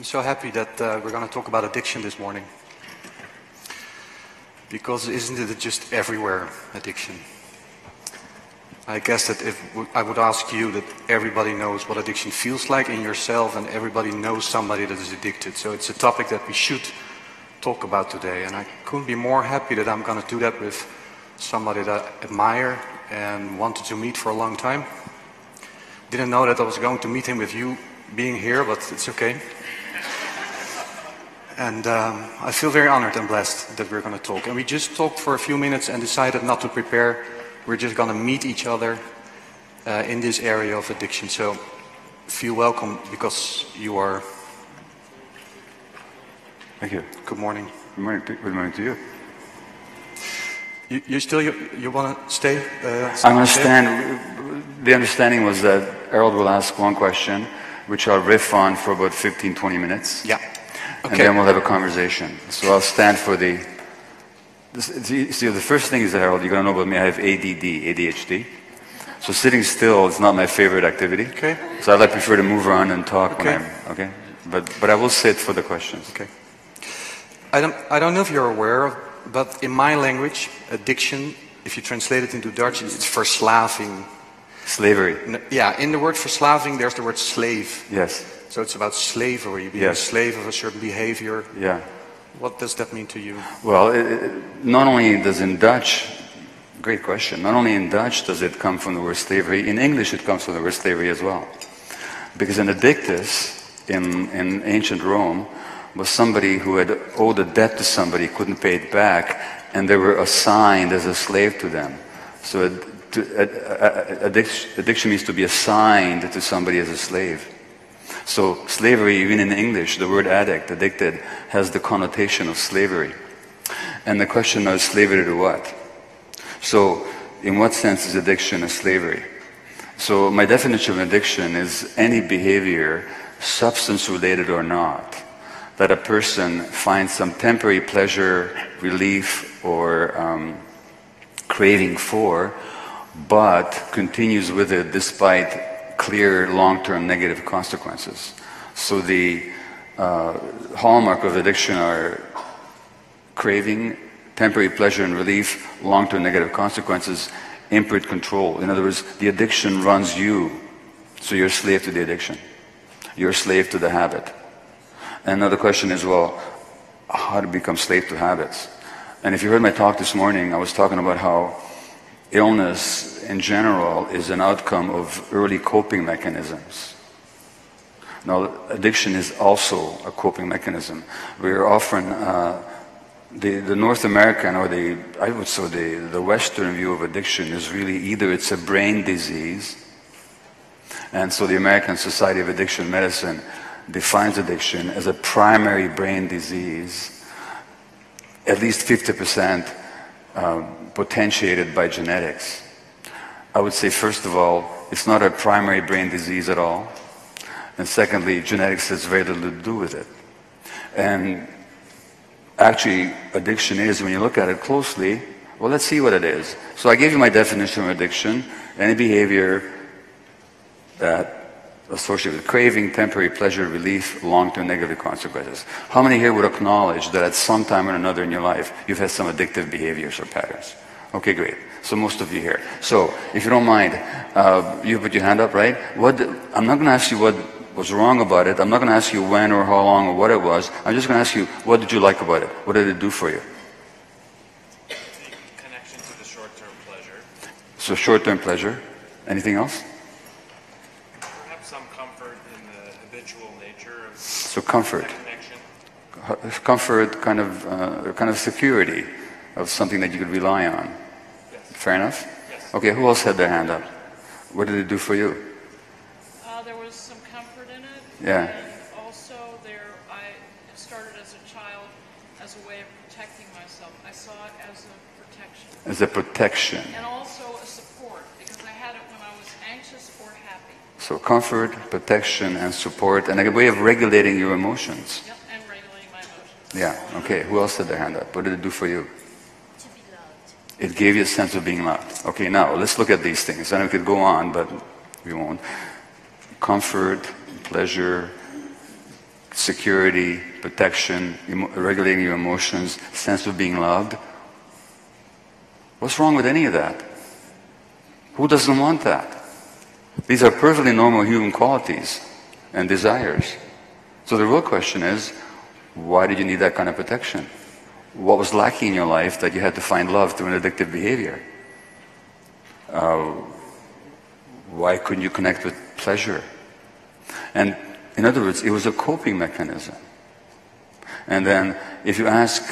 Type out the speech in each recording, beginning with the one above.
so happy that we're going to talk about addiction this morning. Because isn't it just everywhere, addiction? I guess that if I would ask you that everybody knows what addiction feels like in yourself, and everybody knows somebody that is addicted. So it's a topic that we should talk about today. And I couldn't be more happy that I'm going to do that with somebody that I admire and wanted to meet for a long time. Didn't know that I was going to meet him with you being here, but it's okay. And I feel very honored and blessed that we're going to talk. And we just talked for a few minutes and decided not to prepare. We're just going to meet each other in this area of addiction. So feel welcome because you are... Thank you. Good morning. Good morning to you. You want to stay? I'm going to stand. The understanding was that Arold will ask one question, which I'll riff on for about 15-20 minutes. Yeah. Okay. And then we'll have a conversation. So I'll stand for the... See, the first thing is that, Arold, you're going to know about me, I have ADHD. So sitting still is not my favorite activity. Okay. So I prefer to move around and talk okay. when I'm... Okay? But I will sit for the questions. Okay. I don't know if you're aware of, but in my language, addiction, if you translate it into Dutch, it's verslaving. Slavery. Yeah, in the word verslaving, there's the word slave. Yes. So it's about slavery, being yes. a slave of a certain behavior. Yeah. What does that mean to you? Well, not only does in Dutch, great question, not only in Dutch does it come from the word slavery, in English it comes from the word slavery as well. Because an addictus in ancient Rome was somebody who had owed a debt to somebody, couldn't pay it back, and they were assigned as a slave to them. So addiction means to be assigned to somebody as a slave. So slavery, even in English, the word addict, addicted, has the connotation of slavery. And the question now is slavery to what? So in what sense is addiction a slavery? So my definition of addiction is any behavior, substance related or not, that a person finds some temporary pleasure, relief, or craving for, but continues with it despite clear long-term negative consequences. So the hallmark of addiction are craving, temporary pleasure and relief, long-term negative consequences, imprint control. In other words, the addiction runs you, so you're a slave to the addiction. You're a slave to the habit. And now the question is, well, how to become slave to habits? And if you heard my talk this morning, I was talking about how illness in general is an outcome of early coping mechanisms. Now, addiction is also a coping mechanism. We're often, the North American or I would say the Western view of addiction is really either it's a brain disease, and so the American Society of Addiction Medicine defines addiction as a primary brain disease, at least 50% potentiated by genetics. I would say, first of all, it's not a primary brain disease at all. And secondly, genetics has very little to do with it. And actually, addiction is, when you look at it closely, well, let's see what it is. So I gave you my definition of addiction: any behavior that associated with craving, temporary pleasure, relief, long-term negative consequences. How many here would acknowledge that at some time or another in your life you've had some addictive behaviors or patterns? Okay, great. So most of you here. So if you don't mind, you put your hand up, right? I'm not going to ask you what was wrong about it. I'm not going to ask you when or how long or what it was. I'm just going to ask you, what did you like about it? What did it do for you? The connection to the short-term pleasure. So short-term pleasure. Anything else? Some comfort in the habitual nature of so comfort. That connection. Comfort, kind of security of something that you could rely on. Yes. Fair enough? Yes. Okay, who else had their hand up? What did it do for you? There was some comfort in it. Yeah. And also I started as a child as a way of protecting myself. I saw it as a protection. As a protection. And also a support, because I had it when I was anxious or happy. So comfort, protection, and support, and a way of regulating your emotions. Yep, and regulating my emotions. Yeah, okay. Who else had their hand up? What did it do for you? To be loved. It gave you a sense of being loved. Okay, now let's look at these things. And we could go on, but we won't. Comfort, pleasure, security, protection, regulating your emotions, sense of being loved. What's wrong with any of that? Who doesn't want that? These are perfectly normal human qualities and desires. So the real question is, why did you need that kind of protection? What was lacking in your life that you had to find love through an addictive behavior? Why couldn't you connect with pleasure? And in other words, it was a coping mechanism. And then if you ask,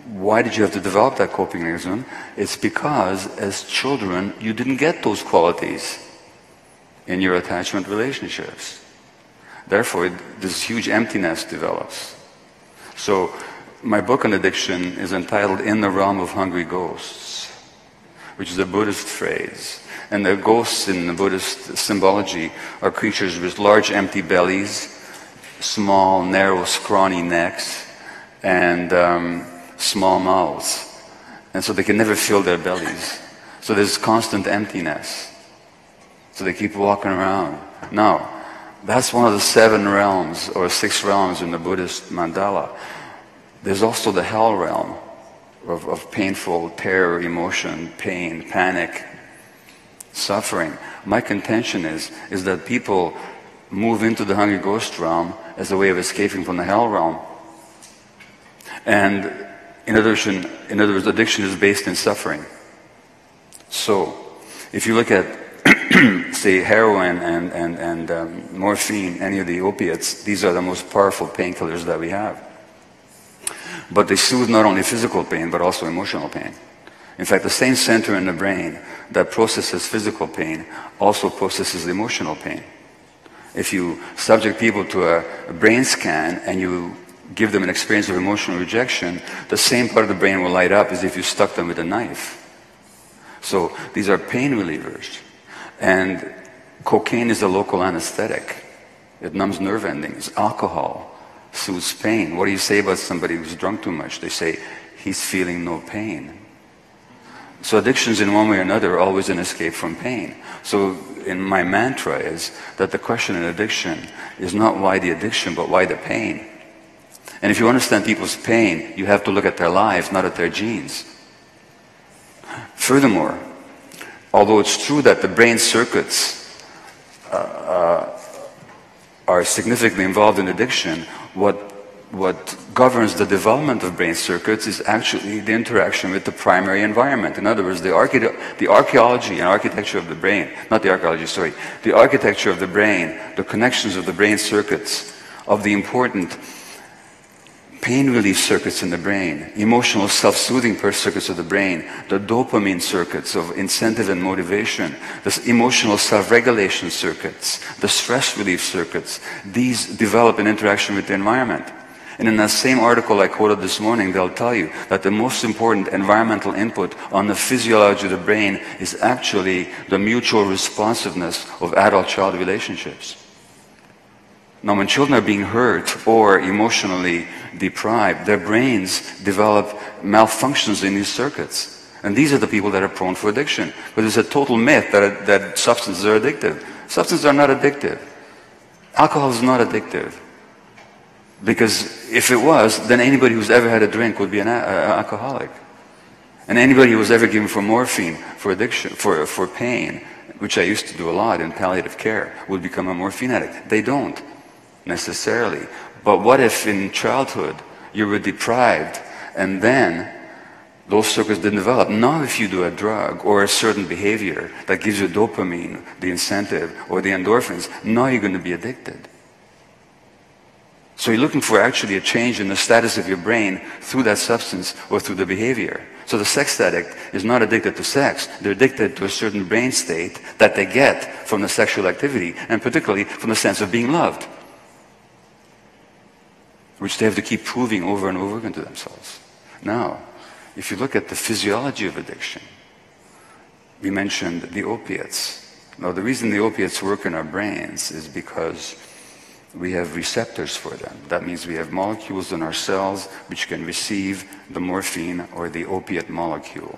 why did you have to develop that coping mechanism? It's because as children, you didn't get those qualities in your attachment relationships. Therefore, this huge emptiness develops. So my book on addiction is entitled In the Realm of Hungry Ghosts, which is a Buddhist phrase. And the ghosts in the Buddhist symbology are creatures with large empty bellies, small, narrow, scrawny necks, and small mouths. And so they can never fill their bellies. So there's constant emptiness. So they keep walking around. Now, that's one of the 7 realms or 6 realms in the Buddhist mandala. There's also the hell realm of painful terror, emotion, pain, panic, suffering. My contention is that people move into the hungry ghost realm as a way of escaping from the hell realm. And in other words, addiction is based in suffering. So, if you look at, say, heroin and morphine, any of the opiates, these are the most powerful painkillers that we have. But they soothe not only physical pain, but also emotional pain. In fact, the same center in the brain that processes physical pain also processes emotional pain. If you subject people to a brain scan and you give them an experience of emotional rejection, the same part of the brain will light up as if you stuck them with a knife. So these are pain relievers. And cocaine is a local anesthetic. It numbs nerve endings. Alcohol soothes pain. What do you say about somebody who's drunk too much? They say, he's feeling no pain. So addictions in one way or another are always an escape from pain. So in my mantra is that the question in addiction is not why the addiction, but why the pain. And if you understand people's pain, you have to look at their lives, not at their genes. Furthermore, although it's true that the brain circuits are significantly involved in addiction, what governs the development of brain circuits is actually the interaction with the primary environment. In other words, the archaeology and architecture of the brain, not the archaeology, sorry, the architecture of the brain, the connections of the brain circuits, of the important pain relief circuits in the brain, emotional self-soothing circuits of the brain, the dopamine circuits of incentive and motivation, the emotional self-regulation circuits, the stress relief circuits, these develop in interaction with the environment. And in that same article I quoted this morning, they'll tell you that the most important environmental input on the physiology of the brain is actually the mutual responsiveness of adult-child relationships. Now, when children are being hurt or emotionally deprived, their brains develop malfunctions in these circuits. And these are the people that are prone for addiction. But it's a total myth that substances are addictive. Substances are not addictive. Alcohol is not addictive. Because if it was, then anybody who's ever had a drink would be an alcoholic. And anybody who was ever given for morphine, for addiction, for pain, which I used to do a lot in palliative care, would become a morphine addict. They don't necessarily. But what if in childhood you were deprived and then those circuits didn't develop? Now if you do a drug or a certain behavior that gives you dopamine, the incentive, or the endorphins, now you're going to be addicted. So you're looking for actually a change in the status of your brain through that substance or through the behavior. So the sex addict is not addicted to sex. They're addicted to a certain brain state that they get from the sexual activity, and particularly from the sense of being loved, which they have to keep proving over and over again to themselves. Now, if you look at the physiology of addiction, we mentioned the opiates. Now, the reason the opiates work in our brains is because we have receptors for them. That means we have molecules in our cells which can receive the morphine or the opiate molecule.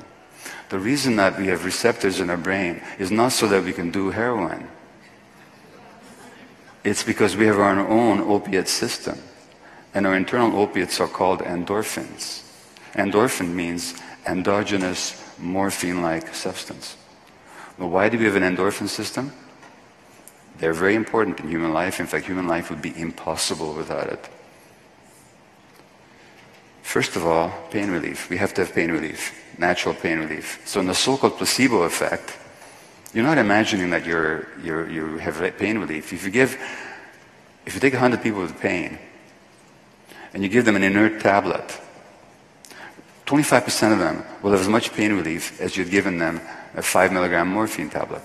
The reason that we have receptors in our brain is not so that we can do heroin. It's because we have our own opiate system. And our internal opiates are called endorphins. Endorphin means endogenous morphine-like substance. Well, why do we have an endorphin system? They're very important in human life. In fact, human life would be impossible without it. First of all, pain relief. We have to have pain relief, natural pain relief. So in the so-called placebo effect, you're not imagining that you have pain relief. If you take 100 people with pain and you give them an inert tablet, 25% of them will have as much pain relief as you'd given them a 5 milligram morphine tablet.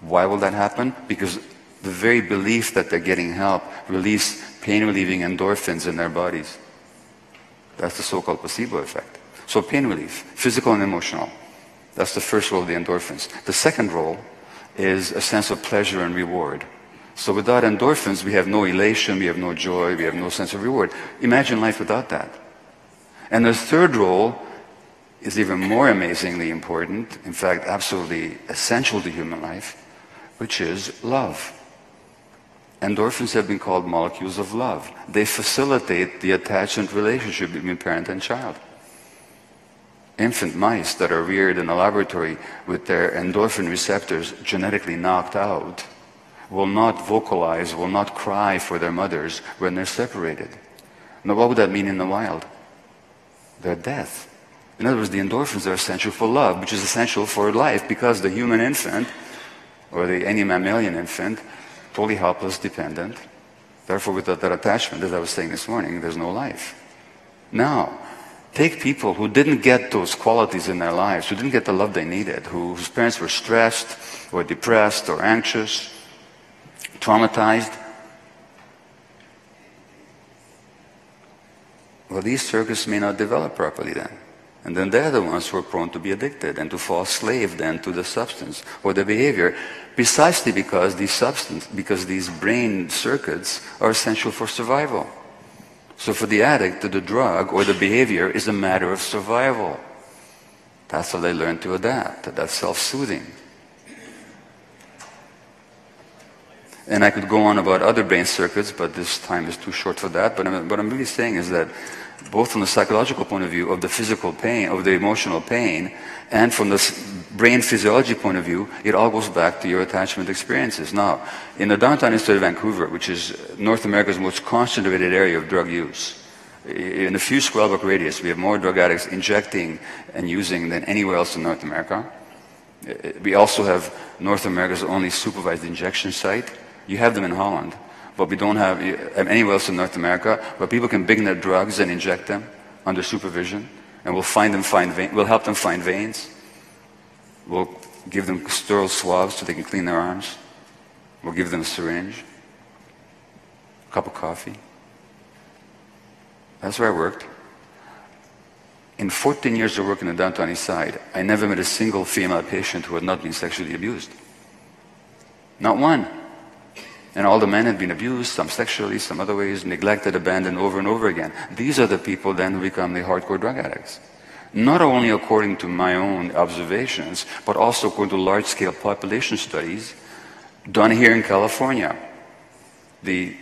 Why will that happen? Because the very belief that they're getting help release pain-relieving endorphins in their bodies. That's the so-called placebo effect. So pain relief, physical and emotional. That's the first role of the endorphins. The second role is a sense of pleasure and reward. So without endorphins, we have no elation, we have no joy, we have no sense of reward. Imagine life without that. And the third role is even more amazingly important, in fact, absolutely essential to human life, which is love. Endorphins have been called molecules of love. They facilitate the attachment relationship between parent and child. Infant mice that are reared in a laboratory with their endorphin receptors genetically knocked out will not vocalize, will not cry for their mothers when they're separated. Now, what would that mean in the wild? Their death. In other words, the endorphins are essential for love, which is essential for life, because the human infant, or any mammalian infant, totally helpless, dependent. Therefore, without that attachment, as I was saying this morning, there's no life. Now, take people who didn't get those qualities in their lives, who didn't get the love they needed, whose parents were stressed, or depressed, or anxious, traumatized. Well, these circuits may not develop properly then. And then they're the ones who are prone to be addicted and to fall slave then to the substance or the behavior, precisely because these brain circuits are essential for survival. So for the addict, the drug or the behavior is a matter of survival. That's how they learn to adapt. That's self-soothing. And I could go on about other brain circuits, but this time is too short for that. But what I'm really saying is that both from the psychological point of view of the physical pain, of the emotional pain, and from the brain physiology point of view, it all goes back to your attachment experiences. Now, in the downtown east side of Vancouver, which is North America's most concentrated area of drug use, in a few square block radius, we have more drug addicts injecting and using than anywhere else in North America. We also have North America's only supervised injection site. You have them in Holland, but we don't have anywhere else in North America where people can bring their drugs and inject them under supervision, and we'll help them find veins. We'll give them sterile swabs so they can clean their arms. We'll give them a syringe, a cup of coffee. That's where I worked. In 14 years of work in the downtown east side, I never met a single female patient who had not been sexually abused. Not one. And all the men had been abused, some sexually, some other ways, neglected, abandoned over and over again. These are the people then who become the hardcore drug addicts. Not only according to my own observations, but also according to large-scale population studies done here in California. The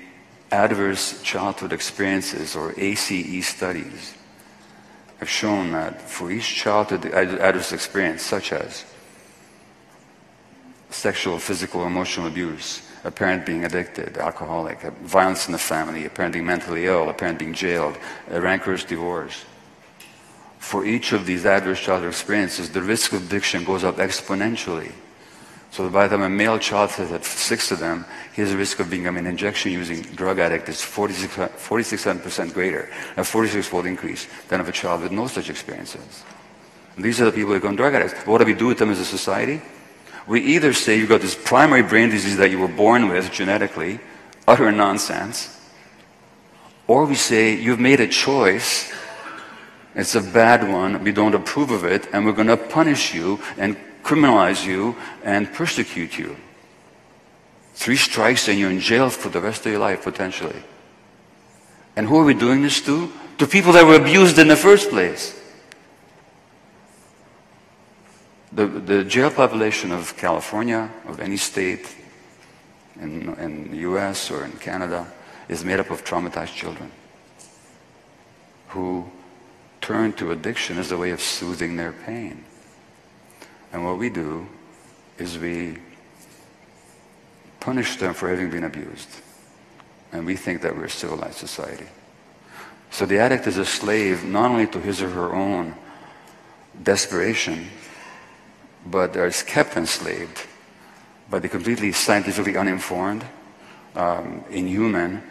Adverse Childhood Experiences, or ACE studies, have shown that for each childhood adverse experience, such as sexual, physical, emotional abuse, a parent being addicted, alcoholic, violence in the family, a parent being mentally ill, a parent being jailed, a rancorous divorce. For each of these adverse childhood experiences, the risk of addiction goes up exponentially. So by the time a male child has had 6 of them, his risk of becoming an injection-using drug addict is 46% greater, a 46-fold increase than of a child with no such experiences. And these are the people who become drug addicts. What do we do with them as a society? We either say you've got this primary brain disease that you were born with genetically, utter nonsense, or we say you've made a choice, it's a bad one, we don't approve of it, and we're going to punish you and criminalize you and persecute you. 3 strikes and you're in jail for the rest of your life, potentially. And who are we doing this to? To people that were abused in the first place. The jail population of California, of any state in the US or in Canada, is made up of traumatized children. who turn to addiction as a way of soothing their pain. And what we do is we punish them for having been abused. And we think that we're a civilized society. So the addict is a slave not only to his or her own desperation, but is kept enslaved by the completely scientifically uninformed, inhuman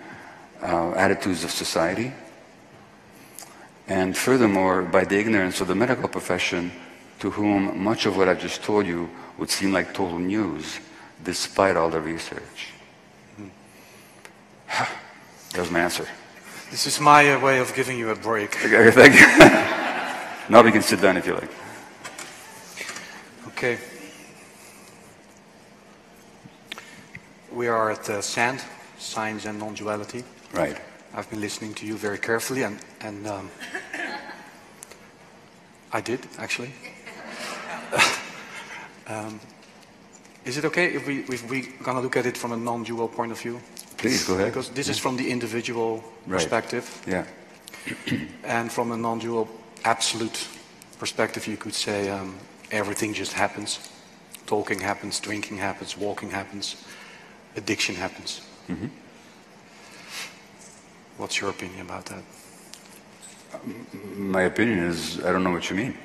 attitudes of society, and furthermore by the ignorance of the medical profession, to whom much of what I've just told you would seem like total news, despite all the research. There's my answer. This is my way of giving you a break. Okay, thank you. Now we can sit down if you like. Okay. We are at SAND, Science and Non-Duality. Right. I've been listening to you very carefully, and I did, actually. Is it okay if we're going to look at it from a non-dual point of view? Please, go ahead. Because this is from the individual perspective. Yeah. And from a non-dual absolute perspective, you could say everything just happens. Talking happens, drinking happens, walking happens, addiction happens. Mm-hmm. What's your opinion about that? My opinion is, I don't know what you mean.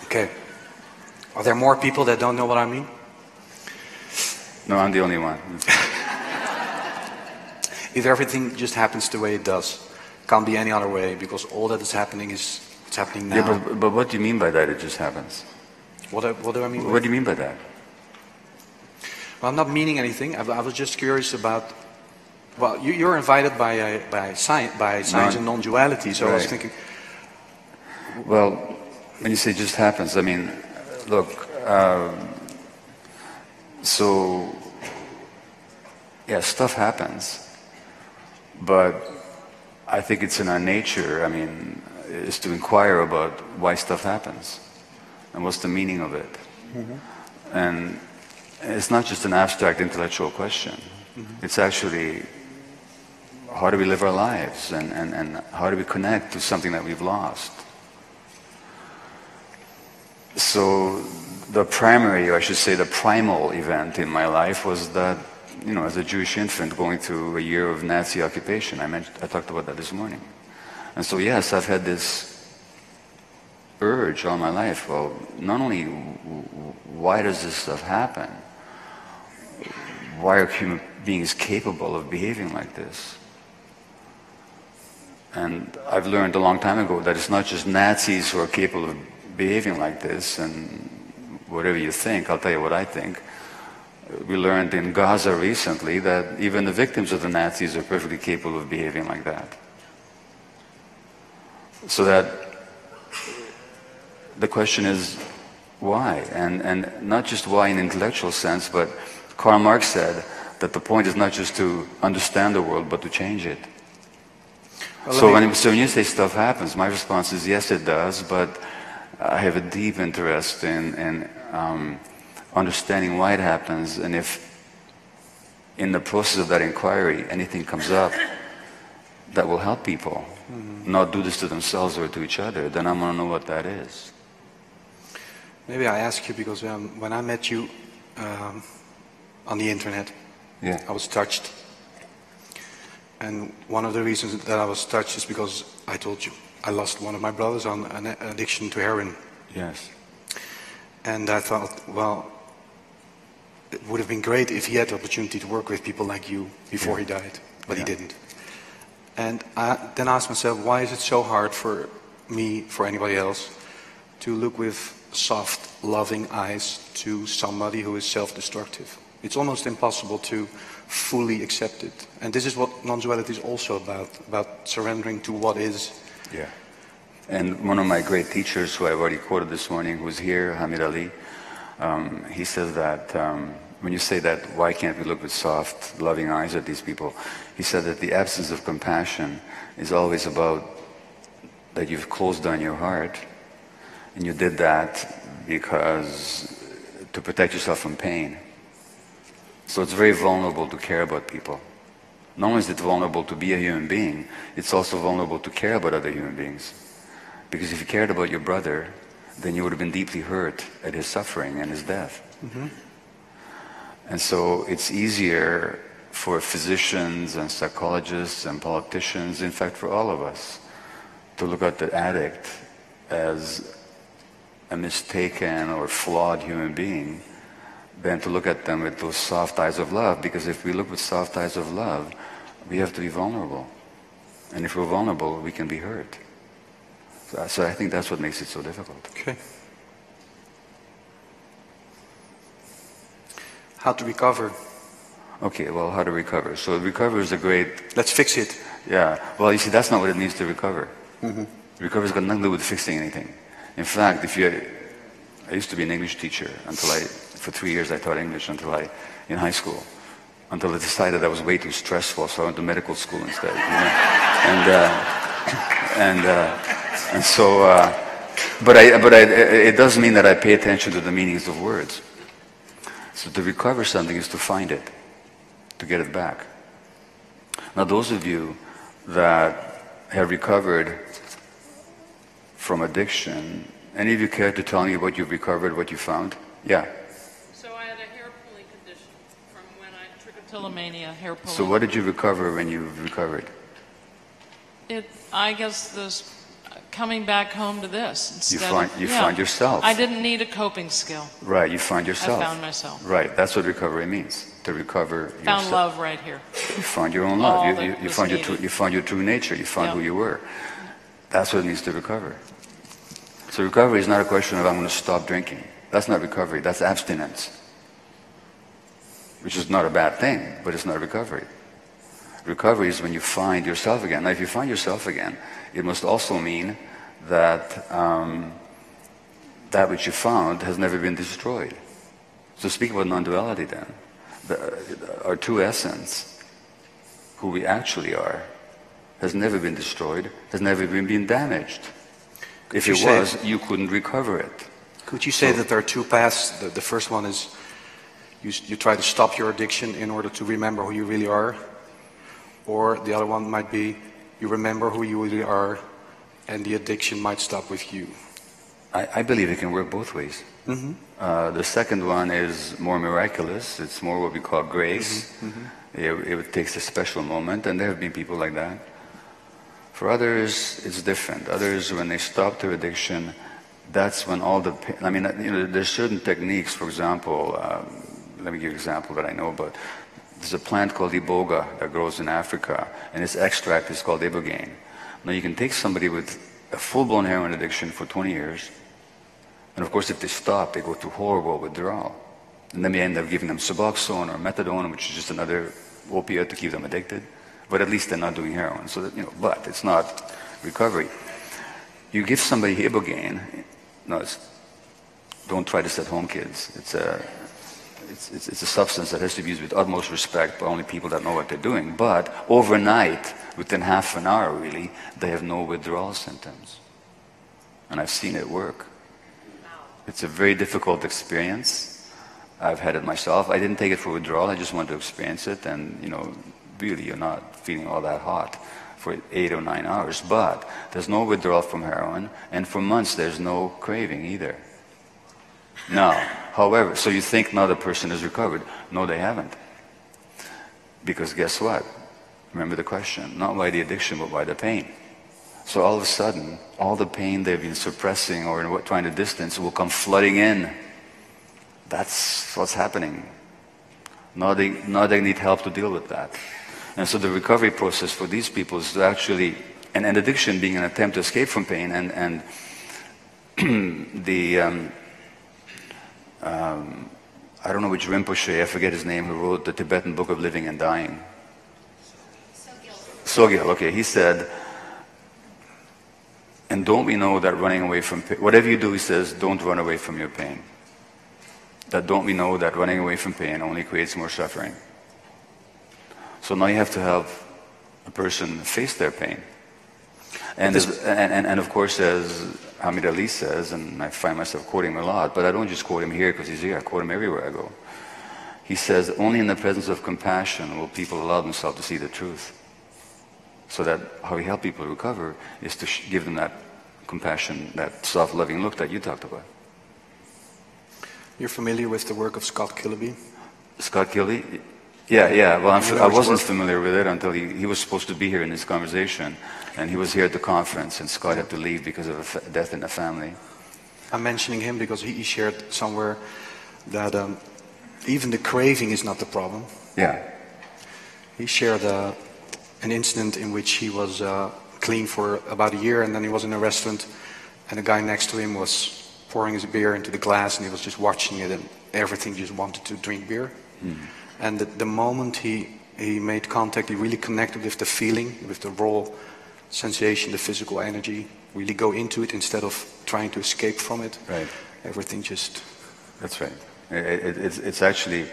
Okay. Are there more people that don't know what I mean? No, I'm the only one. If everything just happens the way it does, can't be any other way, because all that is happening is what's happening now. Yeah, but what do you mean by that? It just happens. What do I mean? What do you mean by that? Well, I'm not meaning anything. I was just curious about. Well, you're invited by science and non-duality, so right. I was thinking. Well, when you say just happens, I mean, look. So, yeah, stuff happens, but I think it's in our nature, I mean, is to inquire about why stuff happens and what's the meaning of it. Mm-hmm. And it's not just an abstract intellectual question. Mm-hmm. It's actually, how do we live our lives, and how do we connect to something that we've lost? So the primary, or I should say the primal event in my life was that, you know, as a Jewish infant going through a year of Nazi occupation. I talked about that this morning. And so yes, I've had this urge all my life. Well, not only why does this stuff happen, why are human beings capable of behaving like this? And I've learned a long time ago that it's not just Nazis who are capable of behaving like this, and whatever you think, I'll tell you what I think. We learned in Gaza recently that even the victims of the Nazis are perfectly capable of behaving like that. So that the question is, why? And not just why in an intellectual sense, but Karl Marx said that the point is not just to understand the world, but to change it. Well, so when you say stuff happens, my response is yes, it does, but I have a deep interest in understanding why it happens, and if in the process of that inquiry anything comes up that will help people not do this to themselves or to each other, then I want to know what that is. Maybe I ask you because when I met you on the internet, yeah. I was touched. And one of the reasons that I was touched is because I told you I lost one of my brothers on an addiction to heroin. Yes. And I thought, well, it would have been great if he had the opportunity to work with people like you before he died, but he didn't. And I then asked myself, why is it so hard for me, for anybody else, to look with soft, loving eyes to somebody who is self-destructive? It's almost impossible to fully accept it. And this is what non-duality is also about surrendering to what is. Yeah. And one of my great teachers, who I've already quoted this morning, who's here, Hamid Ali, he says that when you say that, why can't we look with soft, loving eyes at these people? He said that the absence of compassion is always about that you've closed down your heart, and you did that because to protect yourself from pain. So it's very vulnerable to care about people. Not only is it vulnerable to be a human being, it's also vulnerable to care about other human beings. Because if you cared about your brother, then you would have been deeply hurt at his suffering and his death. Mm-hmm. And so it's easier for physicians and psychologists and politicians, in fact for all of us, to look at the addict as a mistaken or flawed human being than to look at them with those soft eyes of love. Because if we look with soft eyes of love, we have to be vulnerable. And if we're vulnerable, we can be hurt. So I think that's what makes it so difficult. Okay. How to recover? Okay, well, how to recover? So recover is a great... Let's fix it. Yeah. Well, you see, that's not what it means to recover. Mm-hmm. Recover's got nothing to do with fixing anything. In fact, I used to be an English teacher for 3 years I taught English in high school, until I decided that was way too stressful, so I went to medical school instead. But it does mean that I pay attention to the meanings of words. So to recover something is to find it, to get it back. Now those of you that have recovered from addiction, any of you care to tell me what you've recovered, what you found? Yeah. So I had a hair pulling condition from when I trichotillomania, hair pulling. So what did you recover when you recovered? I guess this coming back home to this instead. You find yourself. I didn't need a coping skill. Right, you find yourself. I found myself. Right, that's what recovery means. To recover yourself. Found love right here. You found your own love. You found your true nature. You found who you were. That's what it means to recover. So recovery is not a question of I'm going to stop drinking. That's not recovery. That's abstinence. Which is not a bad thing, but it's not recovery. Recovery is when you find yourself again. Now if you find yourself again, it must also mean that that which you found has never been destroyed. So speak about non-duality then. Our true essence, who we actually are, has never been destroyed, has never been damaged. If it was, you couldn't recover it. Could you say that there are two paths? The first one is you try to stop your addiction in order to remember who you really are. Or the other one might be you remember who you really are and the addiction might stop with you. I believe it can work both ways. Mm-hmm. The second one is more miraculous. It's more what we call grace. Mm-hmm. It takes a special moment, and there have been people like that. For others, it's different. Others, when they stop their addiction, that's when all the pain... I mean, there's certain techniques, for example, let me give you an example that I know about. There's a plant called iboga that grows in Africa, and its extract is called ibogaine. Now you can take somebody with a full-blown heroin addiction for 20 years, and of course if they stop, they go through horrible withdrawal. And then we end up giving them Suboxone or methadone, which is just another opiate to keep them addicted. But at least they're not doing heroin, so that, but it's not recovery. You give somebody ibogaine, don't try this at home, kids. It's a substance that has to be used with utmost respect by only people that know what they're doing. But overnight, within half an hour really, they have no withdrawal symptoms. And I've seen it work. It's a very difficult experience. I've had it myself. I didn't take it for withdrawal, I just wanted to experience it, and really you're not feeling all that hot for 8 or 9 hours. But there's no withdrawal from heroin, and for months there's no craving either. Now, however, so you think now the person has recovered. No, they haven't. Because guess what? Remember the question, not why the addiction, but why the pain. So all of a sudden, all the pain they've been suppressing or trying to distance will come flooding in. That's what's happening. Now they need help to deal with that. And so the recovery process for these people is to actually, and addiction being an attempt to escape from pain, and I don't know which Rinpoche, I forget his name, who wrote the Tibetan Book of Living and Dying. Sogyal, okay, he said, and don't we know that running away from pain, whatever you do, he says, don't run away from your pain. That don't we know that running away from pain only creates more suffering. So now you have to have a person face their pain. And of course, as Hamid Ali says, and I find myself quoting him a lot, but I don't just quote him here because he's here, I quote him everywhere I go. he says only in the presence of compassion will people allow themselves to see the truth. So that how we help people recover is to give them that compassion, that soft-loving look that you talked about. You're familiar with the work of Scott Kilby? Scott Kilby? Yeah. Well, I wasn't work? familiar with it until he was supposed to be here in this conversation, and he was here at the conference, and Scott had to leave because of a death in the family. I'm mentioning him because he shared somewhere that even the craving is not the problem. Yeah. He shared an incident in which he was clean for about a year, and then he was in a restaurant, and the guy next to him was pouring his beer into the glass, and he was just watching it, and everything just wanted to drink beer. Mm-hmm. And the moment he made contact, he really connected with the feeling, with the raw sensation, the physical energy, really go into it instead of trying to escape from it. Right. Everything just... That's right. It's actually,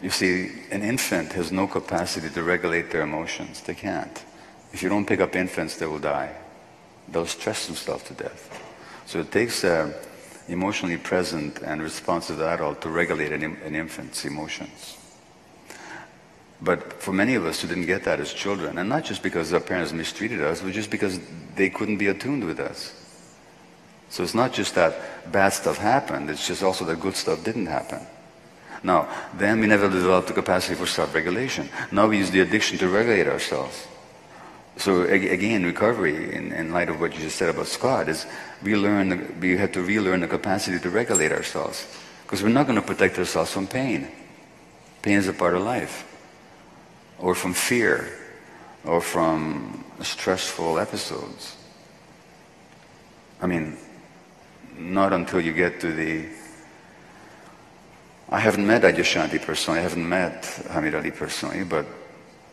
you see, an infant has no capacity to regulate their emotions. They can't. If you don't pick up infants, they will die. They'll stress themselves to death. So it takes an emotionally present and responsive adult to regulate an infant's emotions. But for many of us who didn't get that as children, and not just because our parents mistreated us, but just because they couldn't be attuned with us. So it's not just that bad stuff happened, it's just also that good stuff didn't happen. Now, then we never developed the capacity for self-regulation. Now we use the addiction to regulate ourselves. So again, recovery, in light of what you just said about Scott, is we have to relearn the capacity to regulate ourselves. Because we're not going to protect ourselves from pain. Pain is a part of life. Or from fear, or from stressful episodes. I mean, not until you get to I haven't met Adyashanti personally, I haven't met Hamid Ali personally, but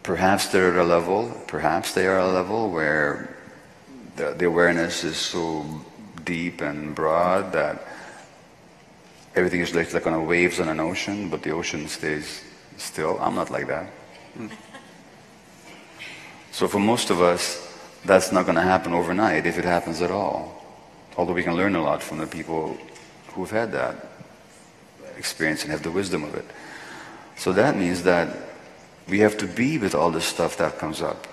perhaps they are at a level where the awareness is so deep and broad that everything is like on waves on an ocean, but the ocean stays still. I'm not like that. So for most of us, that's not going to happen overnight, if it happens at all. Although we can learn a lot from the people who've had that experience and have the wisdom of it. So that means that we have to be with all this stuff that comes up,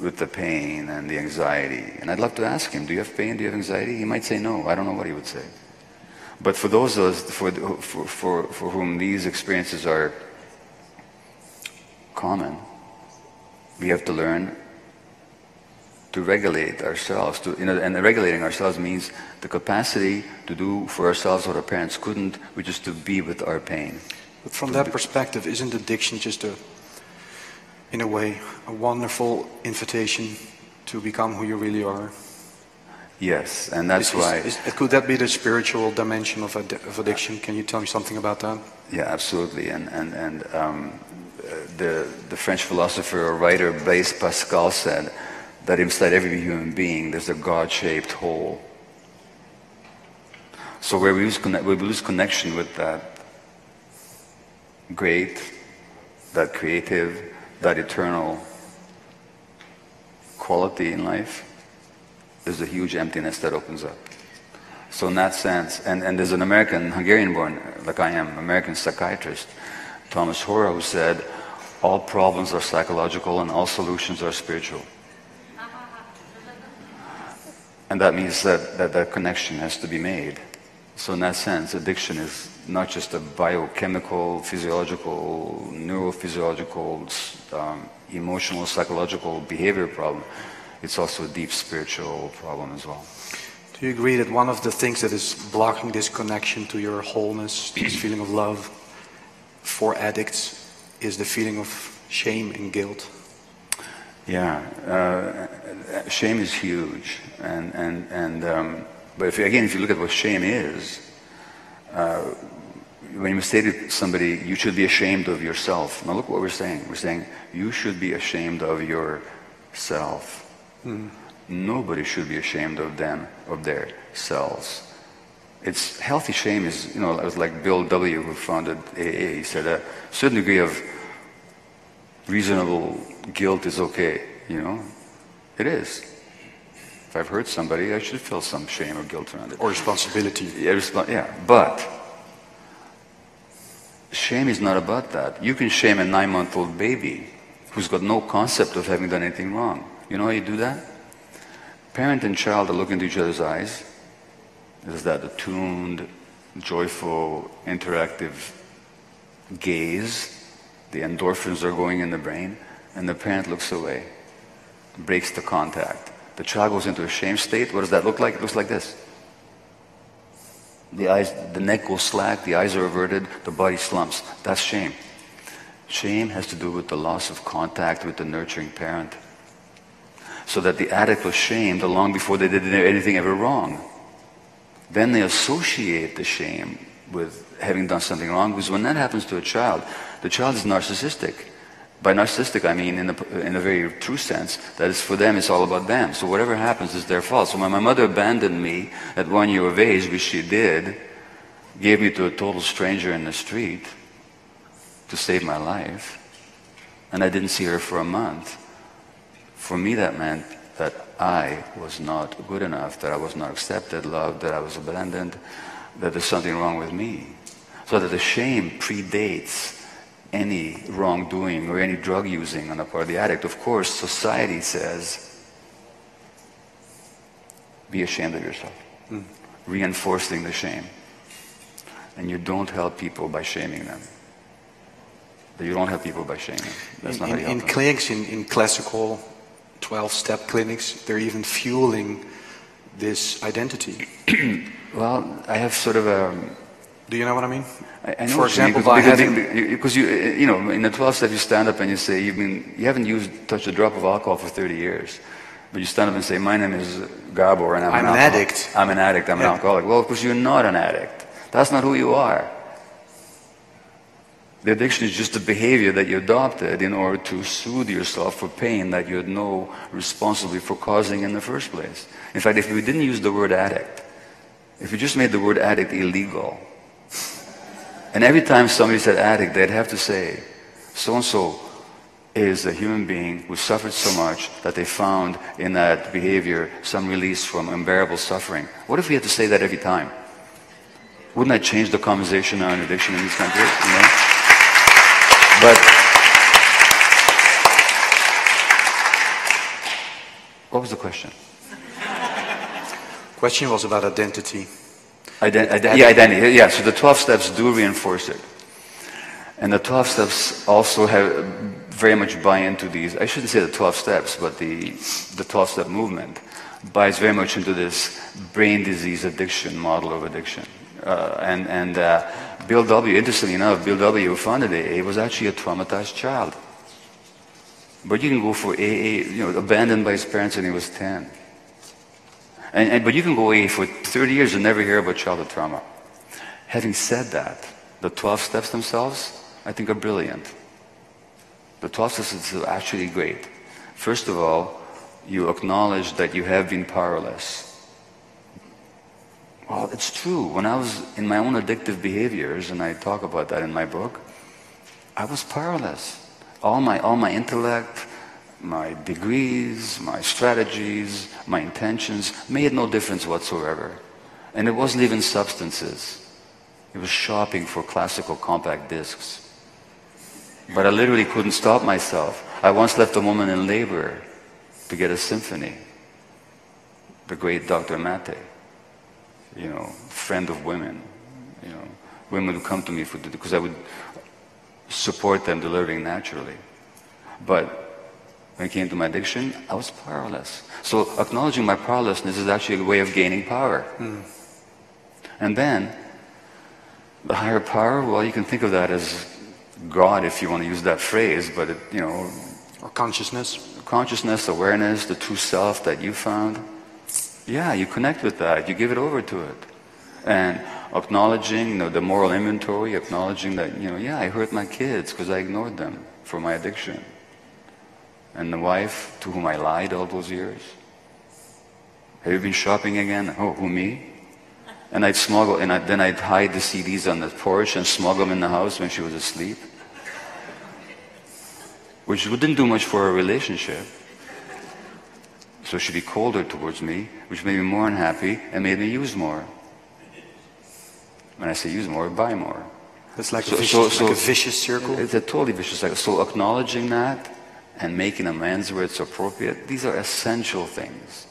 with the pain and the anxiety. And I'd love to ask him, do you have pain, do you have anxiety? He might say no, I don't know what he would say. But for those of us for whom these experiences are common, we have to learn to regulate ourselves. And regulating ourselves means the capacity to do for ourselves what our parents couldn't, which is to be with our pain. But from that perspective, isn't addiction just in a way, a wonderful invitation to become who you really are? Yes, and that's why... Could that be the spiritual dimension of addiction? Can you tell me something about that? Yeah, absolutely. The French philosopher or writer Blaise Pascal said that inside every human being there's a God-shaped hole. So where we lose connection with that great, that creative, that eternal quality in life, there's a huge emptiness that opens up. So in that sense, and there's an Hungarian-born, like I am, American psychiatrist, Thomas Hora, who said, all problems are psychological and all solutions are spiritual. And that means that connection has to be made. So in that sense, addiction is not just a biochemical, physiological, neurophysiological, emotional, psychological behavior problem. It's also a deep spiritual problem as well. Do you agree that one of the things that is blocking this connection to your wholeness, this feeling of love for addicts, is the feeling of shame and guilt? Yeah, shame is huge, but if you look at what shame is, when you say to somebody, you should be ashamed of yourself. Now look what we're saying. We're saying you should be ashamed of yourself. Nobody should be ashamed of their selves. It's healthy shame is, it was like Bill W. who founded AA. He said a certain degree of reasonable guilt is okay, It is. If I've hurt somebody, I should feel some shame or guilt around it. Or responsibility. Yeah, but Shame is not about that. You can shame a 9-month-old baby who's got no concept of having done anything wrong. You know how you do that? Parent and child are looking into each other's eyes. There's that attuned, joyful, interactive gaze. The endorphins are going in the brain, and the parent looks away, breaks the contact. The child goes into a shame state. What does that look like? It looks like this. The eyes, the neck goes slack, the eyes are averted, the body slumps. That's shame. Shame has to do with the loss of contact with the nurturing parent. So that the addict was shamed long before they did anything ever wrong. Then they associate the shame with having done something wrong, because when that happens to a child, the child is narcissistic. By narcissistic, I mean in a very true sense, that is for them, it's all about them. So whatever happens is their fault. So when my mother abandoned me at 1 year of age, which she did, gave me to a total stranger in the street to save my life, and I didn't see her for a month, for me that meant that I was not good enough, that I was not accepted, loved, that I was abandoned, that there's something wrong with me. So that the shame predates any wrongdoing or any drug using on the part of the addict. Of course, society says, be ashamed of yourself, reinforcing the shame. And you don't help people by shaming them. You don't help people by shaming. That's not how you help them. In clinics, in classical 12-step clinics, they're even fueling this identity. Well, I have sort of a... Do you know what I mean? I know For example, because you know, in the 12 steps you stand up and you say you haven't touched a drop of alcohol for 30 years, but you stand up and say, my name is Gabor and I'm an addict. I'm an addict. I'm an alcoholic. Well, because you're not an addict. That's not who you are. The addiction is just a behavior that you adopted in order to soothe yourself for pain that you had no responsibility for causing in the first place. In fact, if we didn't use the word addict, if we just made the word addict illegal, and every time somebody said addict, they'd have to say, so-and-so is a human being who suffered so much that they found in that behavior some release from unbearable suffering. What if we had to say that every time? Wouldn't that change the conversation on addiction in this country? You know? But what was the question? Question was about identity. Identity. Yeah, so the 12 steps do reinforce it. And the 12 steps also have very much buy into these. I shouldn't say the 12 steps, but the 12-step movement buys very much into this brain disease addiction model of addiction. Bill W., interestingly enough, Bill W., who founded AA, was actually a traumatized child. But you can go for AA, abandoned by his parents when he was 10. But you can go AA for 30 years and never hear about childhood trauma. Having said that, the 12 steps themselves, I think, are brilliant. The 12 steps are actually great. First of all, you acknowledge that you have been powerless. Well, it's true. When I was in my own addictive behaviors, and I talk about that in my book, I was powerless. All my intellect, my degrees, my strategies, my intentions made no difference whatsoever. And it wasn't even substances. It was shopping for classical compact discs. But I literally couldn't stop myself. I once left a woman in labor to get a symphony. The great Dr. Maté, friend of women. Women would come to me because I would support them delivering naturally. But when it came to my addiction, I was powerless. So acknowledging my powerlessness is actually a way of gaining power. And then, the higher power, well, you can think of that as God, if you want to use that phrase, but Or consciousness. Consciousness, awareness, the true self that you found. Yeah, you connect with that, you give it over to it. And acknowledging, the moral inventory, acknowledging that, I hurt my kids because I ignored them for my addiction. And the wife to whom I lied all those years. Have you been shopping again? Oh, who, me? And I'd smuggle, then I'd hide the CDs on the porch and smuggle them in the house when she was asleep. Which didn't do much for our relationship. So she'd be colder towards me, which made me more unhappy and made me use more. When I say use more, buy more. It's like, like a vicious circle. It's a totally vicious cycle. So acknowledging that and making amends where it's appropriate, these are essential things.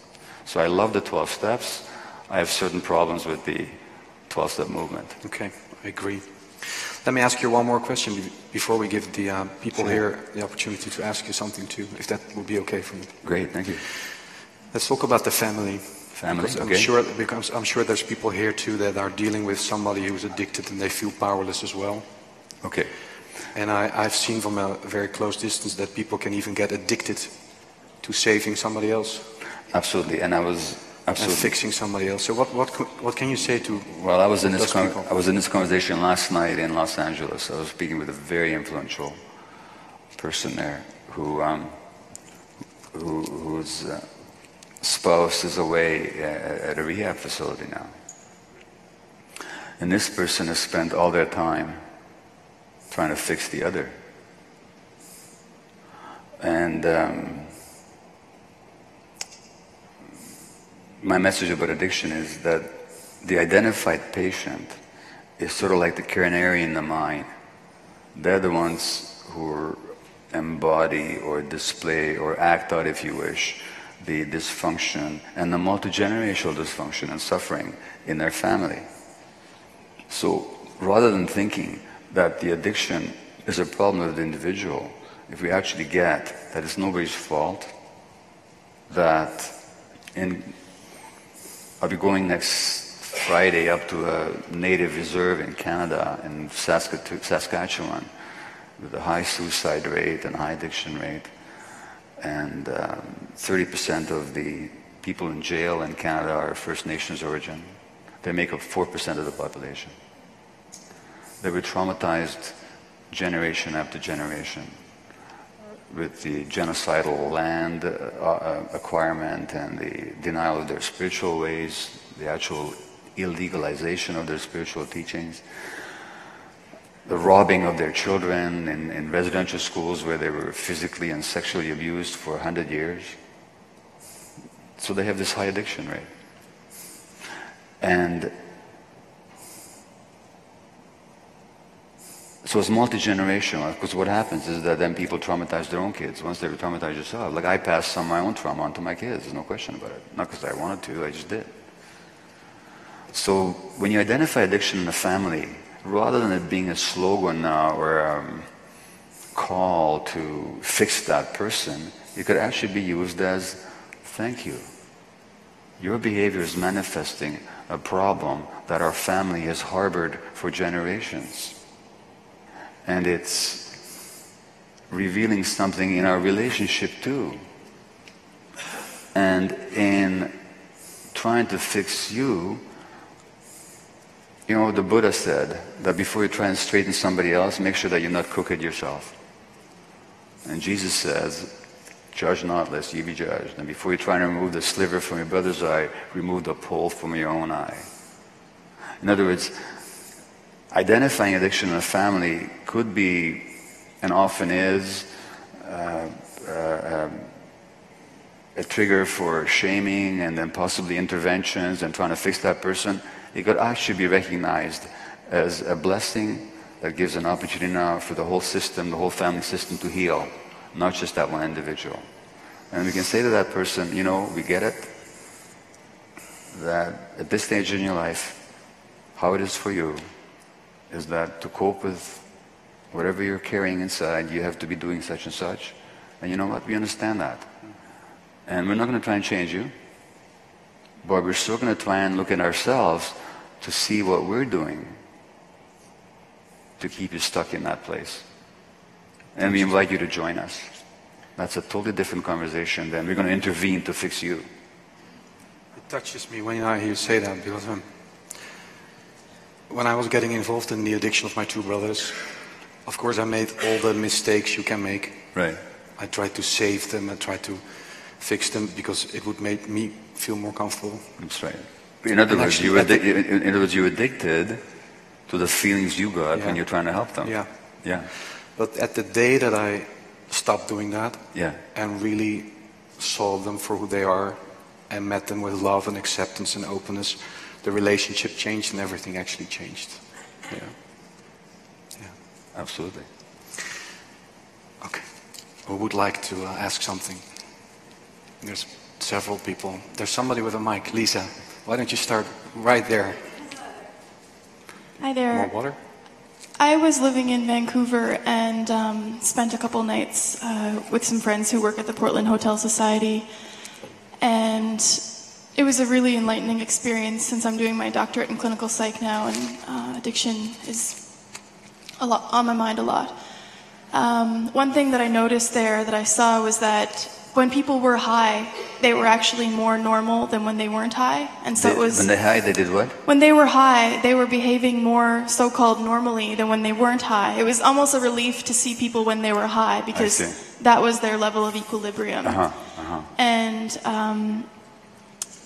So I love the 12 steps. I have certain problems with the 12-step movement. Okay, I agree. Let me ask you one more question before we give the people here the opportunity to ask you something too, if that would be okay for you. Great, thank you. Let's talk about the family. Family, because I'm sure there's people here too that are dealing with somebody who's addicted and they feel powerless as well. Okay. And I've seen from a very close distance that people can even get addicted to saving somebody else. Absolutely, and I was absolutely and fixing somebody else. So what can you say to? Well, I was in this conversation last night in Los Angeles. I was speaking with a very influential person there whose spouse is away at a rehab facility now. And this person has spent all their time trying to fix the other. And my message about addiction is that the identified patient is sort of like the canary in the mine. They're the ones who embody or display or act out, if you wish, the dysfunction and the multi-generational dysfunction and suffering in their family. So rather than thinking that the addiction is a problem of the individual, if we actually get that it's nobody's fault, that I'll be going next Friday up to a native reserve in Canada, in Saskatchewan, with a high suicide rate and high addiction rate. And 30% of the people in jail in Canada are First Nations origin. They make up 4% of the population. They were traumatized generation after generation with the genocidal land acquirement and the denial of their spiritual ways, the actual illegalization of their spiritual teachings, the robbing of their children in residential schools where they were physically and sexually abused for 100 years. So they have this high addiction rate. And so it's multi-generational, because what happens is that then people traumatize their own kids once they traumatize yourself. Like I passed some of my own trauma on to my kids, there's no question about it. Not because I wanted to, I just did. So when you identify addiction in the family, rather than it being a slogan or a call to fix that person, it could actually be used as, thank you. Your behavior is manifesting a problem that our family has harbored for generations. And it's revealing something in our relationship too. And in trying to fix you, you know, the Buddha said that before you try and straighten somebody else, make sure that you're not crooked yourself. And Jesus says, judge not lest ye be judged. And before you try and remove the sliver from your brother's eye, remove the pole from your own eye. In other words, identifying addiction in a family could be, and often is, a trigger for shaming and then possibly interventions and trying to fix that person. It could actually be recognized as a blessing that gives an opportunity now for the whole system, the whole family system to heal, not just that one individual. And we can say to that person, you know, we get it, that at this stage in your life, how it is for you is that to cope with whatever you're carrying inside, you have to be doing such and such. And you know what? We understand that. And we're not going to try and change you, but we're still going to try and look at ourselves to see what we're doing to keep you stuck in that place. And we invite you to join us. That's a totally different conversation than we're going to intervene to fix you. It touches me when I hear you say that, because when I was getting involved in the addiction of my two brothers, of course I made all the mistakes you can make. Right. I tried to save them, I tried to fix them because it would make me feel more comfortable. That's right. In other words, you were addicted to the feelings you got when you're trying to help them. Yeah. Yeah. But at the day that I stopped doing that and really saw them for who they are and met them with love and acceptance and openness, the relationship changed and everything actually changed. Yeah. Absolutely. Okay. Who would like to ask something? There's several people. There's somebody with a mic. Lisa, why don't you start right there? Hi there. More water? I was living in Vancouver and spent a couple nights with some friends who work at the Portland Hotel Society. And it was a really enlightening experience since I'm doing my doctorate in clinical psych now, and addiction is on my mind a lot. One thing that I noticed there that I saw was that when people were high, they were actually more normal than when they weren't high. And so it was... When they high, they did what? When they were high, they were behaving more so-called normally than when they weren't high. It was almost a relief to see people when they were high because that was their level of equilibrium. And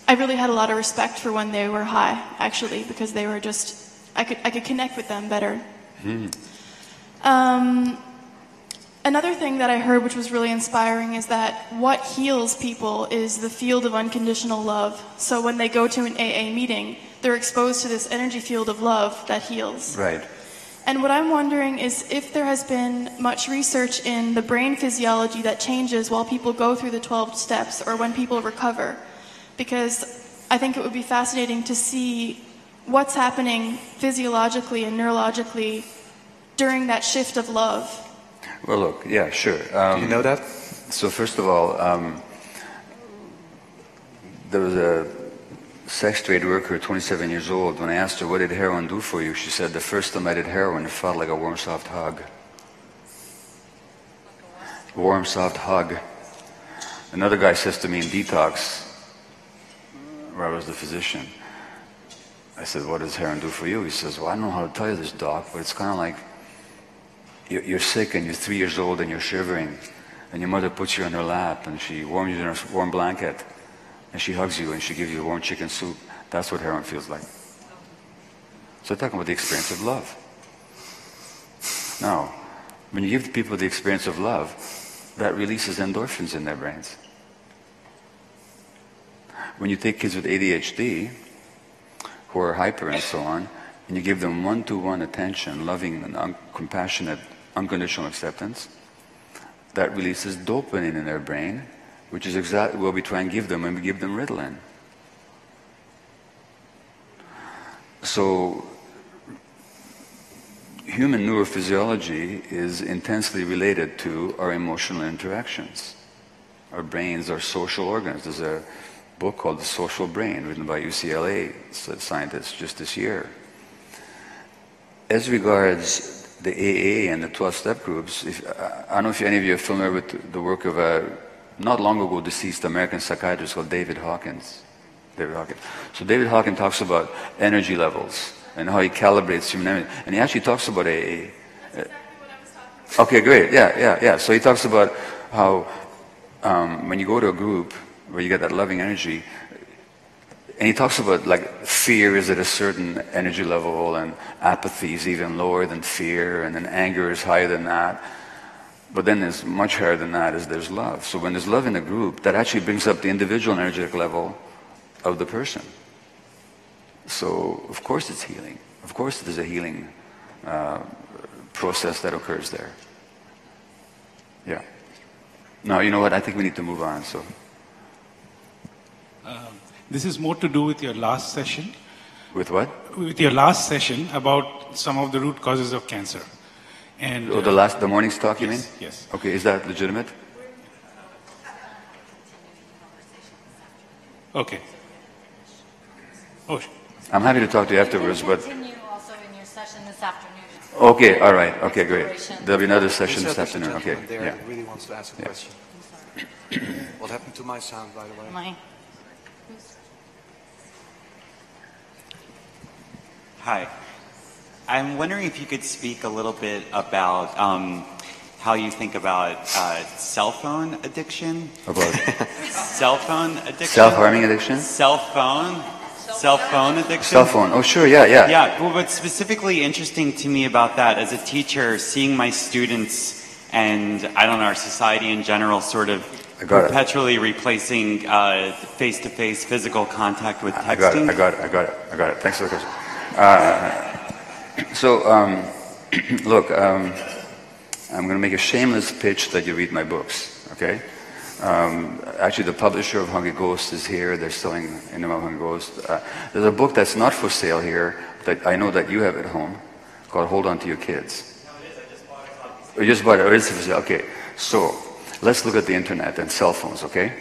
I really had a lot of respect for when they were high, actually, because they were just... I could connect with them better. Another thing that I heard, which was really inspiring, is that what heals people is the field of unconditional love. So when they go to an AA meeting, they're exposed to this energy field of love that heals. Right. And what I'm wondering is if there has been much research in the brain physiology that changes while people go through the 12 steps or when people recover. Because I think it would be fascinating to see what's happening physiologically and neurologically during that shift of love. Well, look, yeah, sure. Do you know that? So first of all, there was a sex trade worker, 27 years old. When I asked her, what did heroin do for you? She said, the first time I did heroin, it felt like a warm, soft hug. Warm, soft hug. Another guy says to me in detox, where I was the physician, I said, what does heroin do for you? He says, well, I don't know how to tell you this, doc, but it's kind of like you're sick and you're 3 years old and you're shivering and your mother puts you on her lap and she warms you in a warm blanket and she hugs you and she gives you warm chicken soup. That's what heroin feels like. So we're talking about the experience of love. Now, when you give people the experience of love, that releases endorphins in their brains. When you take kids with ADHD, who are hyper and so on, and you give them one-to-one attention, loving and compassionate, unconditional acceptance, that releases dopamine in their brain, which is exactly what we try and give them when we give them Ritalin. So, human neurophysiology is intensely related to our emotional interactions. Our brains are social organs. There's a book called The Social Brain, written by UCLA scientists just this year. As regards the AA and the 12-step groups, I don't know if any of you are familiar with the work of a not long ago deceased American psychiatrist called David Hawkins. So David Hawkins talks about energy levels and how he calibrates human energy. And he actually talks about AA. Okay, great. Yeah. So he talks about how when you go to a group where you get that loving energy, and he talks about like fear is at a certain energy level and apathy is even lower than fear, and then anger is higher than that. But then there's much higher than that is there's love. So when there's love in a group, that actually brings up the individual energetic level of the person. So of course it's healing. Of course there's a healing process that occurs there. Yeah. Now, you know what? I think we need to move on. So. This is more to do with your last session. With what? With your last session about some of the root causes of cancer. And the morning's talk, you mean? Yes. Okay, is that legitimate? Okay. Oh. I'm happy to talk to you afterwards, but... Continue also in your session this afternoon. Okay, all right. Okay, great. There'll be another session this afternoon. Okay. Yeah. Really wants to ask a question. What happened to my sound, by the way? Mine. Hi. I'm wondering if you could speak a little bit about how you think about cell phone addiction. About cell phone addiction? Self-harming addiction? Cell phone addiction? Cell phone. Oh, sure. Yeah. Yeah. Well, what's specifically interesting to me about that as a teacher, seeing my students and, I don't know, our society in general sort of perpetually replacing face-to-face physical contact with texting. I got it. Thanks for the question. Look, I'm going to make a shameless pitch that you read my books, okay? Actually, the publisher of Hungry Ghost is here. They're selling Enema of Hungry Ghost. There's a book that's not for sale here that I know that you have at home called Hold On to Your Kids. No, it is. I just bought it. You just bought it. It is for sale. Okay. So let's look at the internet and cell phones, okay?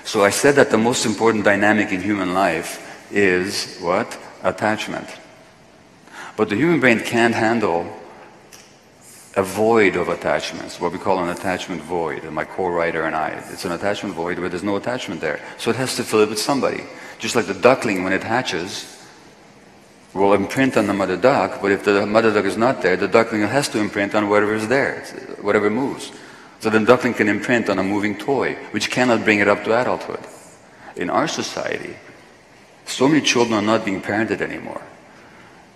So I said that the most important dynamic in human life is what? Attachment. But the human brain can't handle a void of attachments, what we call an attachment void, and my co-writer and I. It's an attachment void where there's no attachment there. So it has to fill it with somebody. Just like the duckling, when it hatches, will imprint on the mother duck, but if the mother duck is not there, the duckling has to imprint on whatever is there, whatever moves. So the duckling can imprint on a moving toy, which cannot bring it up to adulthood. In our society, so many children are not being parented anymore,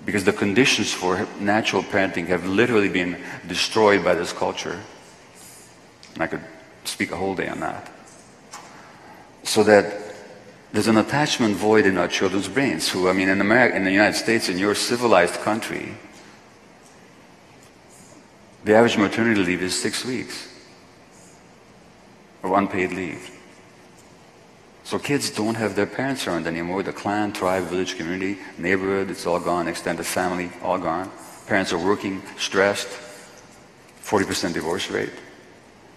because the conditions for natural parenting have literally been destroyed by this culture. And I could speak a whole day on that. So that there's an attachment void in our children's brains who, I mean, in America, in the United States, in your civilized country, the average maternity leave is 6 weeks of unpaid leave. So kids don't have their parents around anymore. The clan, tribe, village, community, neighborhood, it's all gone. Extended family, all gone. Parents are working, stressed, 40% divorce rate.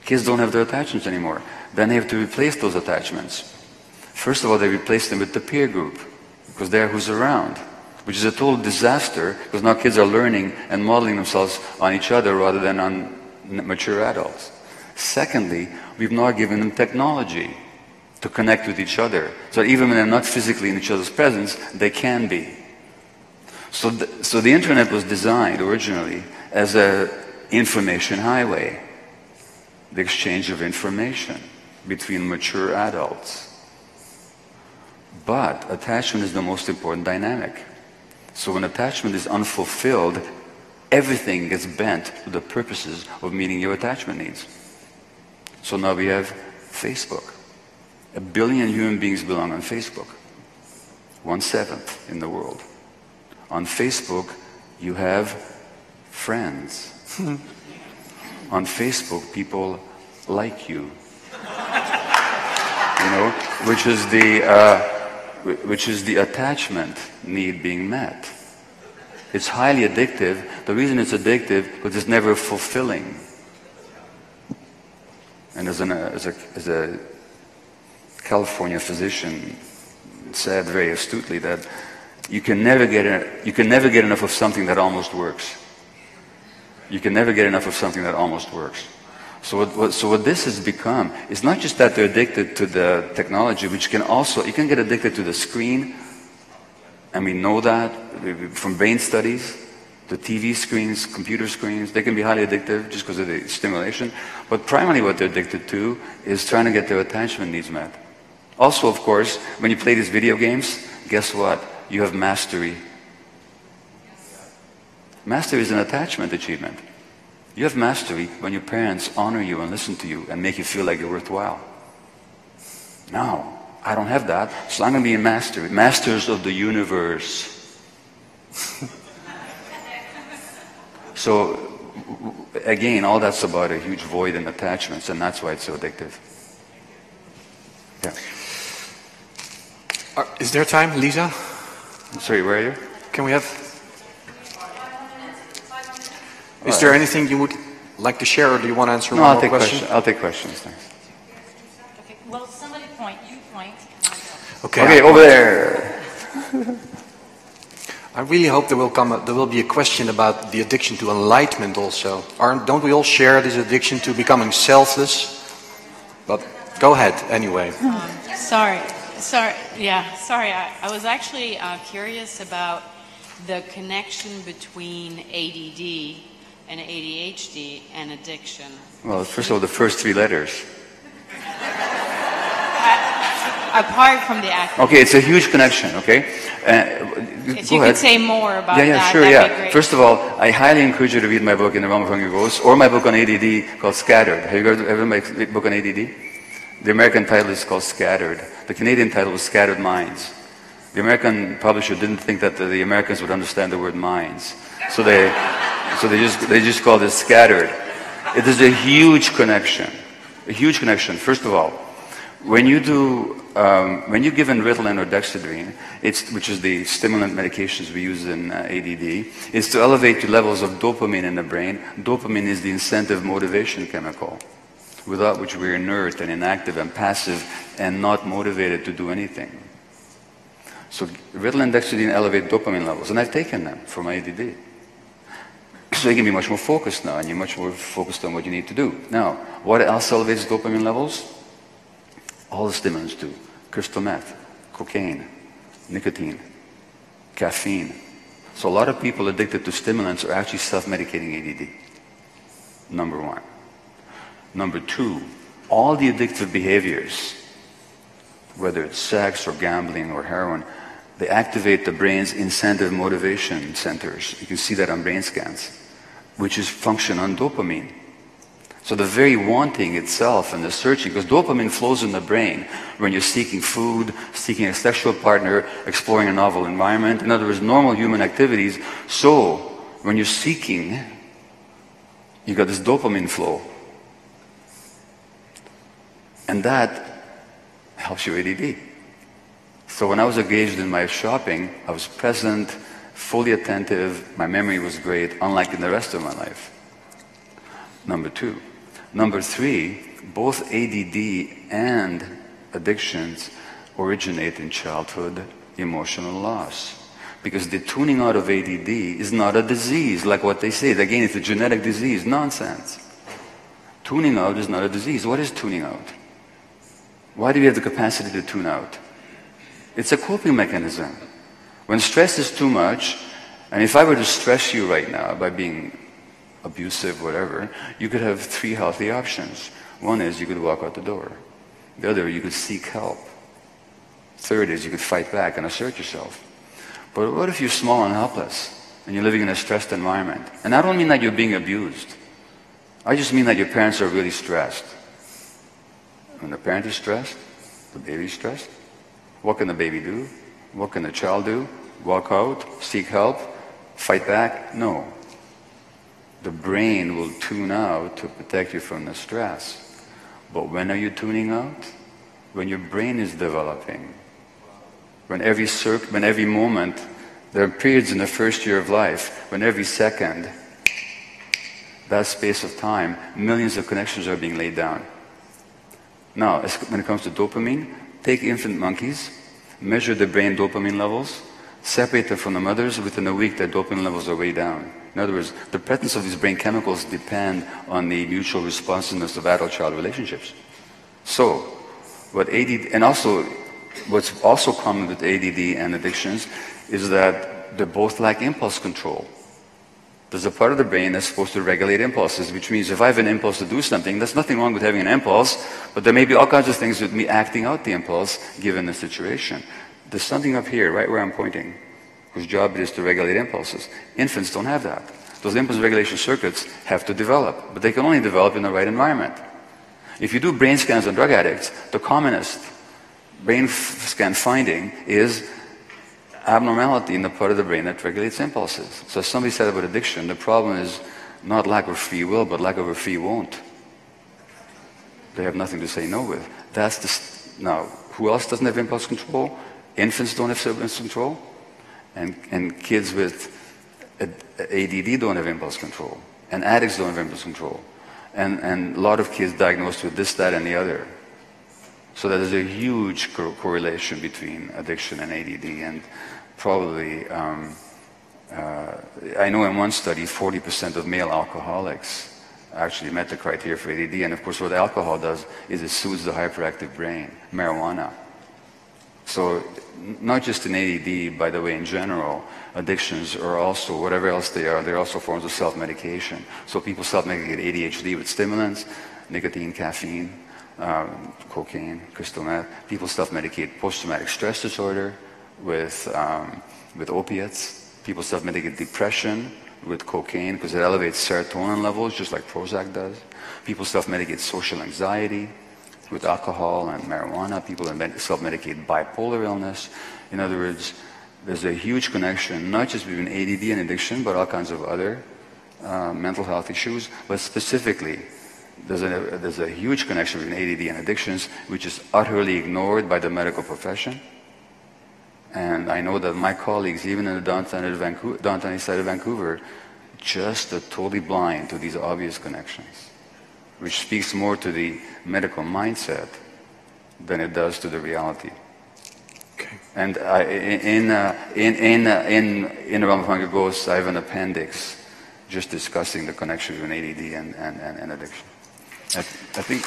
Kids don't have their attachments anymore. Then they have to replace those attachments. First of all, they replace them with the peer group, because they're who's around, which is a total disaster, because now kids are learning and modeling themselves on each other rather than on mature adults. Secondly, we've now given them technology to connect with each other. So even when they're not physically in each other's presence, they can be. So the internet was designed originally as an information highway, the exchange of information between mature adults. But attachment is the most important dynamic. So when attachment is unfulfilled, everything gets bent to the purposes of meeting your attachment needs. So now we have Facebook. 1 billion human beings belong on Facebook. 1/7 in the world. On Facebook, you have friends. On Facebook, people like you. You know, which is the attachment need being met. It's highly addictive. The reason it's addictive is because it's never fulfilling. And as a California physician said very astutely that you can never get enough of something that almost works. You can never get enough of something that almost works. So what this has become is not just that they're addicted to the technology, which can also, you can get addicted to the screen, and we know that from brain studies, the TV screens, computer screens, they can be highly addictive just because of the stimulation. But primarily what they're addicted to is trying to get their attachment needs met. Also, of course, when you play these video games, guess what? You have mastery. Mastery is an attachment achievement. You have mastery when your parents honor you and listen to you and make you feel like you're worthwhile. No, I don't have that, so I'm going to be in mastery. Masters of the universe. So, again, all that's about a huge void in attachments, and that's why it's so addictive. Yeah. Is there time, Lisa? I'm sorry, where are you? Can we have... Is there anything you would like to share, or do you want to answer one more question? I'll take questions, thanks. Okay, well, somebody point, you point. Okay, over there. I really hope there will be a question about the addiction to enlightenment also. Don't we all share this addiction to becoming selfless? But go ahead, anyway. Sorry. I was actually curious about the connection between ADD and ADHD and addiction. Well, first of all, the first 3 letters. Apart from the acronym. Okay, it's a huge connection, okay? If you could say more about that, sure, that'd be great. First of all, I highly encourage you to read my book, In the Realm of Hungry Ghosts, or my book on ADD called Scattered. Have you ever read my book on ADD? The American title is called Scattered. The Canadian title was Scattered Minds. The American publisher didn't think that the Americans would understand the word minds. So they just called it scattered. It is a huge connection. A huge connection. First of all, when you give Ritalin or dexedrine, which is the stimulant medications we use in ADD, is to elevate the levels of dopamine in the brain. Dopamine is the incentive motivation chemical, without which we're inert and inactive and passive and not motivated to do anything. So Ritalin and dexedrine elevate dopamine levels, and I've taken them for my ADD. So you can be much more focused now, and you're much more focused on what you need to do. Now, what else elevates dopamine levels? All the stimulants do. Crystal meth, cocaine, nicotine, caffeine. So a lot of people addicted to stimulants are actually self-medicating ADD. Number one. Number two, all the addictive behaviors, whether it's sex or gambling or heroin, they activate the brain's incentive motivation centers. You can see that on brain scans, which is function on dopamine. So the very wanting itself and the searching, because dopamine flows in the brain when you're seeking food, seeking a sexual partner, exploring a novel environment. In other words, normal human activities. So when you're seeking, you got this dopamine flow. And that helps your ADD. So when I was engaged in my shopping, I was present, fully attentive, my memory was great, unlike in the rest of my life. Number two. Number three, both ADD and addictions originate in childhood emotional loss. Because the tuning out of ADD is not a disease, like what they say. Again, it's a genetic disease. Nonsense. Tuning out is not a disease. What is tuning out? Why do we have the capacity to tune out? It's a coping mechanism. When stress is too much, and if I were to stress you right now by being abusive, whatever, you could have three healthy options. One is you could walk out the door. The other, you could seek help. Third is you could fight back and assert yourself. But what if you're small and helpless, and you're living in a stressed environment? And I don't mean that you're being abused. I just mean that your parents are really stressed. When the parent is stressed, the baby is stressed. What can the baby do? What can the child do? Walk out, seek help, fight back? No. The brain will tune out to protect you from the stress. But when are you tuning out? When your brain is developing. When every moment, there are periods in the first year of life, when every second, that space of time, millions of connections are being laid down. Now, when it comes to dopamine, take infant monkeys, measure the brain dopamine levels, separate them from the mothers. Within a week, their dopamine levels are way down. In other words, the presence of these brain chemicals depend on the mutual responsiveness of adult-child relationships. So, what's also common with ADD and addictions is that they both lack impulse control. There's a part of the brain that's supposed to regulate impulses, which means if I have an impulse to do something, there's nothing wrong with having an impulse, but there may be all kinds of things with me acting out the impulse given the situation. There's something up here, right where I'm pointing, whose job it is to regulate impulses. Infants don't have that. Those impulse regulation circuits have to develop, but they can only develop in the right environment. If you do brain scans on drug addicts, the commonest brain scan finding is abnormality in the part of the brain that regulates impulses. So as somebody said about addiction, the problem is not lack of free will, but lack of a free won't. They have nothing to say no with. Now, who else doesn't have impulse control? Infants don't have impulse control. And kids with ADD don't have impulse control. And addicts don't have impulse control. And a lot of kids diagnosed with this, that, and the other. So there's a huge correlation between addiction and ADD. And probably, I know in one study, 40% of male alcoholics actually met the criteria for ADD. And of course, what alcohol does is it soothes the hyperactive brain, marijuana. So not just in ADD, by the way, in general, addictions are also, whatever else they are, they're also forms of self-medication. So people self-medicate ADHD with stimulants, nicotine, caffeine, cocaine, crystal meth. People self-medicate post-traumatic stress disorder with opiates. People self-medicate depression with cocaine because it elevates serotonin levels just like Prozac does. People self-medicate social anxiety with alcohol and marijuana. People self-medicate bipolar illness. In other words, there's a huge connection, not just between ADD and addiction, but all kinds of other mental health issues, but specifically, there's a huge connection between ADD and addictions, which is utterly ignored by the medical profession. And I know that my colleagues, even in the downtown east side of Vancouver, just are totally blind to these obvious connections, which speaks more to the medical mindset than it does to the reality. Okay. And in the realm of hunger ghosts, I have an appendix just discussing the connection between ADD and addiction. I think.